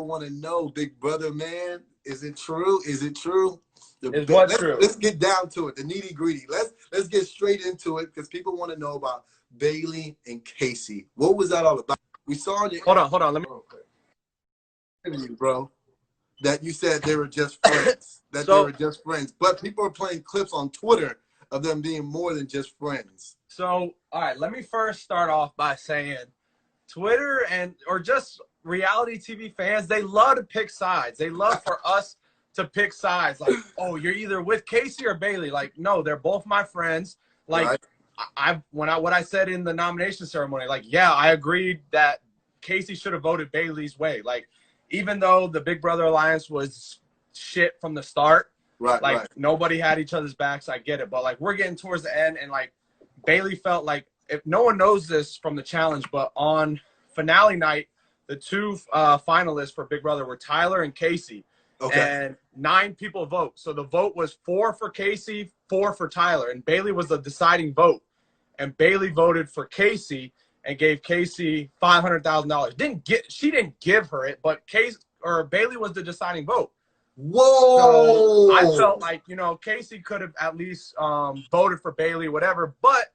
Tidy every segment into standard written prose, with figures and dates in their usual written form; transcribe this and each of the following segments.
want to know, big brother, man, is it true? Is it true? Is what true? Let's get down to it, the nitty gritty. Let's get straight into it because people want to know about Bailey and Casey. What was that all about? We saw the Hold on. Let me. Interview, bro, that you said they were just friends. They were just friends, but people are playing clips on Twitter of them being more than just friends. So, all right, let me first start off by saying Twitter or just reality TV fans, they love to pick sides. They love for us to pick sides. Like, oh, you're either with Casey or Bailey. Like, no, they're both my friends. Like, right. What I said in the nomination ceremony, like, yeah, I agreed that Casey should have voted Bailey's way. Like, even though the Big Brother Alliance was shit from the start, right. Nobody had each other's backs. I get it. But, like, we're getting towards the end, and, like, Bailey felt like, if no one knows this from the challenge, but on finale night, the two finalists for Big Brother were Tyler and Casey. Okay. And 9 people vote. So the vote was 4 for Casey, 4 for Tyler. And Bailey was the deciding vote. And Bailey voted for Casey and gave Casey $500,000. She didn't give her it, but Bailey was the deciding vote. Whoa! So I felt like, Casey could have at least voted for Bailey, whatever. But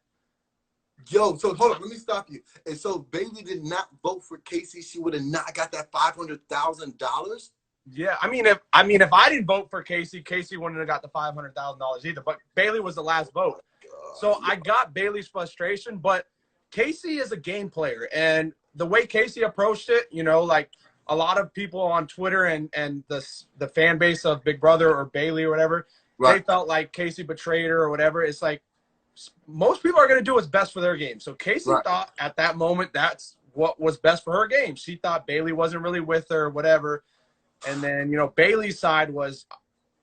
yo, so hold on, let me stop you. And so Bailey did not vote for Casey. She would have not got that $500,000. Yeah, I mean, if I didn't vote for Casey, Casey wouldn't have got the $500,000 either. But Bailey was the last vote. So I got Bailey's frustration, but Casey is a game player, and the way Casey approached it, like a lot of people on Twitter and the fan base of Big Brother or Bailey or whatever, right. They felt like Casey betrayed her or whatever. It's like most people are going to do what's best for their game. So Casey thought at that moment that's what was best for her game. She thought Bailey wasn't really with her or whatever. And then, Bailey's side was,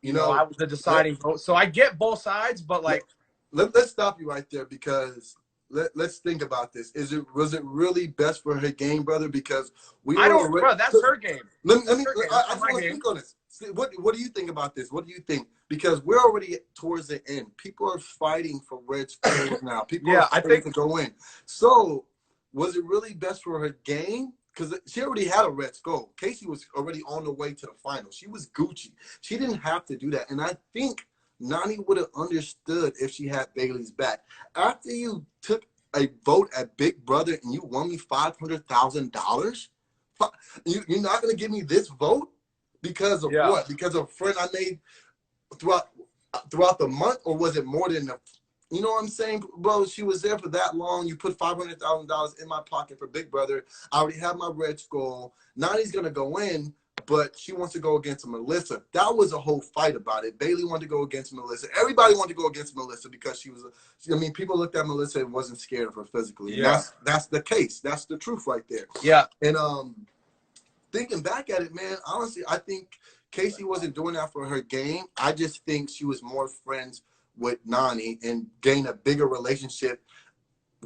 I was the deciding vote. So I get both sides, but like. Let's stop you right there because let's think about this. Was it really best for her game, brother? Because bro, that's her game. I just want to think on this. What do you think about this? What do you think? Because we're already towards the end. People are fighting for red squares now. People are fighting to go in. So was it really best for her game? Because she already had a red skull. Casey was already on the way to the final. She was Gucci. She didn't have to do that. And I think Nani would have understood if she had Bailey's back. After you took a vote at Big Brother and you won me $500,000, you're not going to give me this vote? Because of what? Because of a friend I made throughout the month? Or was it more than you know what I'm saying? Bro, she was there for that long. You put $500,000 in my pocket for Big Brother. I already have my red skull. Nani's going to go in, but she wants to go against Melissa. That was a whole fight about it. Bailey wanted to go against Melissa. Everybody wanted to go against Melissa because she was people looked at Melissa and wasn't scared of her physically. Yeah. That's the case. That's the truth right there. Yeah. And thinking back at it, man, honestly, I think Casey wasn't doing that for her game. I just think she was more friends with Nani and gained a bigger relationship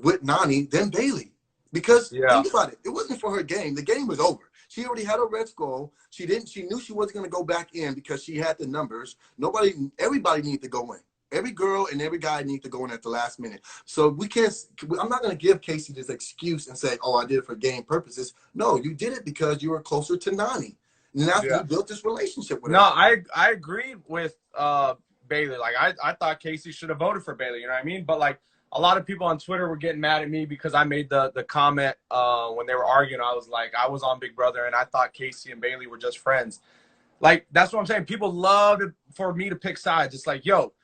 with Nani than Bailey. Because think about it. It wasn't for her game. The game was over. She already had a red skull. She knew she wasn't going to go back in because she had the numbers. Everybody needed to go in. Every girl and every guy needed to go in at the last minute. So I'm not going to give Casey this excuse and say, oh, I did it for game purposes. No, you did it because you were closer to Nani. And that's you built this relationship with her. No, I agreed with Bailey. Like, I thought Casey should have voted for Bailey. You know what I mean? But, like, a lot of people on Twitter were getting mad at me because I made the comment when they were arguing. I was like, I was on Big Brother, and I thought Casey and Bailey were just friends. Like, that's what I'm saying. People love for me to pick sides. It's like, yo,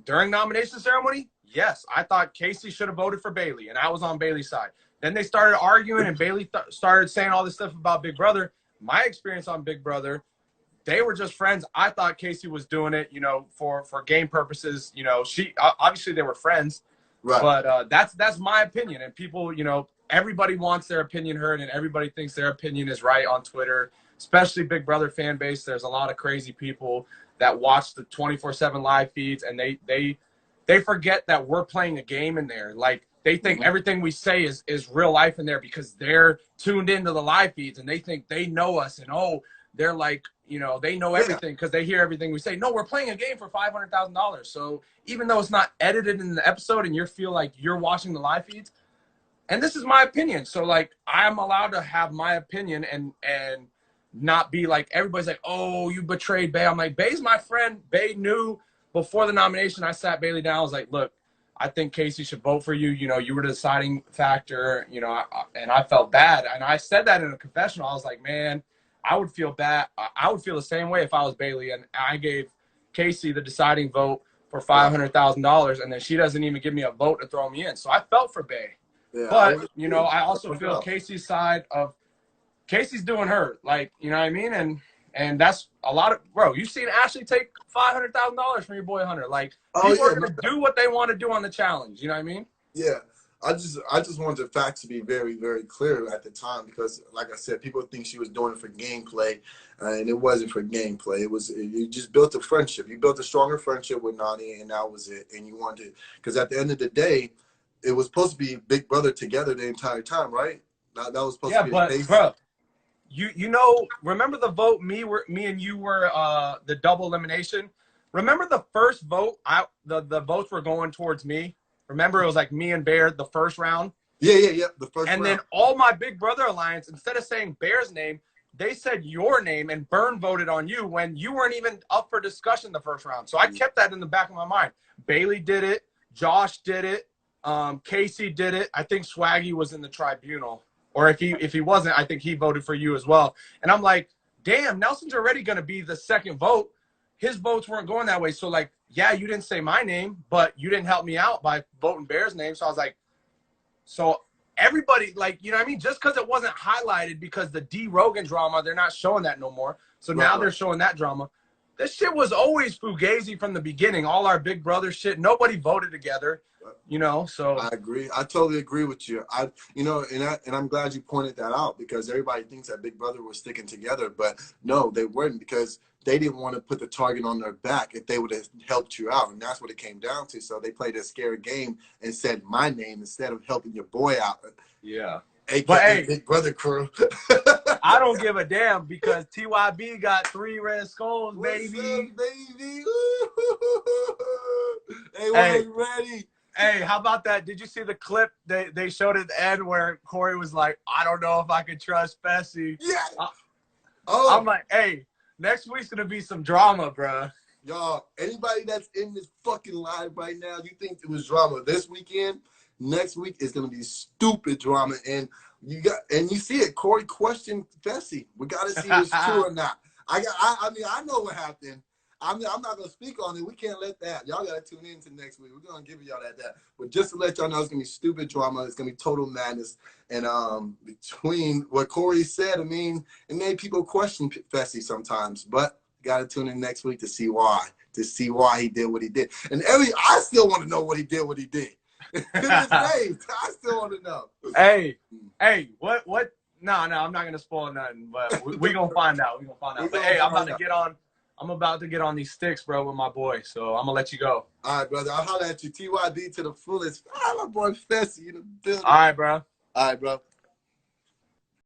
during nomination ceremony, yes, I thought Casey should have voted for Bailey, and I was on Bailey's side. Then they started arguing, and Bailey started saying all this stuff about Big Brother. My experience on Big Brother, they were just friends. I thought Casey was doing it, for game purposes. Obviously they were friends. Right. But that's my opinion. And people, everybody wants their opinion heard, and everybody thinks their opinion is right on Twitter, especially Big Brother fan base. There's a lot of crazy people that watch the 24/7 live feeds, and they forget that we're playing a game in there. Like, they think everything we say is real life in there because they're tuned into the live feeds, and they think they know us, and they're like, they know everything because they hear everything we say. No, we're playing a game for $500,000. So even though it's not edited in the episode and you feel like you're watching the live feeds, and this is my opinion. So, like, I'm allowed to have my opinion, and not be like, everybody's like, oh, you betrayed Bay. I'm like, Bay's my friend. Bay knew before the nomination. I sat Bailey down. I was like, look, I think Casey should vote for you. You know, you were the deciding factor, you know, and I felt bad. And I said that in a confessional. I was like, man, I would feel bad. I would feel the same way if I was Bailey. And I gave Casey the deciding vote for $500,000. And then she doesn't even give me a vote to throw me in. So I felt for Bay. Yeah, but, you know, I also feel Casey's side of Casey's doing her. Like, you know what I mean? And that's a lot of, bro, you've seen Ashley take $500,000 from your boy Hunter. Like, people are going to do what they want to do on the challenge. You know what I mean? Yeah. I just wanted the facts to be very, very clear at the time because, like I said, people think she was doing it for gameplay, and it wasn't for gameplay. You just built a friendship. You built a stronger friendship with Nani, and that was it. And you wanted, because at the end of the day, it was supposed to be Big Brother together the entire time, right? That was supposed to be the base. Bro, you know, remember the vote me and you were the double elimination? Remember the first vote? The votes were going towards me. Remember, it was like me and Bear the first round? Yeah. The first round. And then all my Big Brother Alliance, instead of saying Bear's name, they said your name, and Byrne voted on you when you weren't even up for discussion the first round. So I kept that in the back of my mind. Bailey did it. Josh did it. Casey did it. I think Swaggy was in the tribunal. Or if he wasn't, I think he voted for you as well. And I'm like, damn, Nelson's already going to be the second vote. His votes weren't going that way. So, like, yeah, you didn't say my name, but you didn't help me out by voting Bear's name. So I was like, so everybody, like, you know what I mean? Just because it wasn't highlighted because the D. Rogan drama, they're not showing that no more. So now they're showing that drama. This shit was always fugazi from the beginning. All our Big Brother shit, nobody voted together. You know, so I agree. I totally agree with you. And I'm glad you pointed that out because everybody thinks that Big Brother was sticking together, but no, they weren't because they didn't want to put the target on their back if they would have helped you out, and that's what it came down to. So they played a scary game and said my name instead of helping your boy out. Yeah. But hey, Big Brother crew. I don't give a damn because TYB got 3 red skulls, baby. What's up, baby? Hey, we're ready. Hey, how about that? Did you see the clip they showed at the end where Corey was like, I don't know if I can trust Fessy? Yeah. I'm like, hey, next week's going to be some drama, bro. Y'all, anybody that's in this fucking live right now, you think it was drama this weekend? Next week is going to be stupid drama. And you see it. Corey questioned Fessy. We got to see if it's true or not. I know what happened. I'm not going to speak on it. We can't let that. Y'all got to tune in to next week. We're going to give y'all that. But just to let y'all know, it's going to be stupid drama. It's going to be total madness. And between what Corey said, I mean, it made people question Fessy sometimes. But you got to tune in next week to see why. To see why he did what he did. And I still want to know what he did. To this day, I still want to know. Hey, what? No, I'm not going to spoil nothing. But we're going to find out. But, hey, I'm about to get on these sticks, bro, with my boy. So I'm going to let you go. All right, brother. I'll holler at you. TYD to the fullest. Ah, my boy Fessy in the building. All right, bro. All right, bro.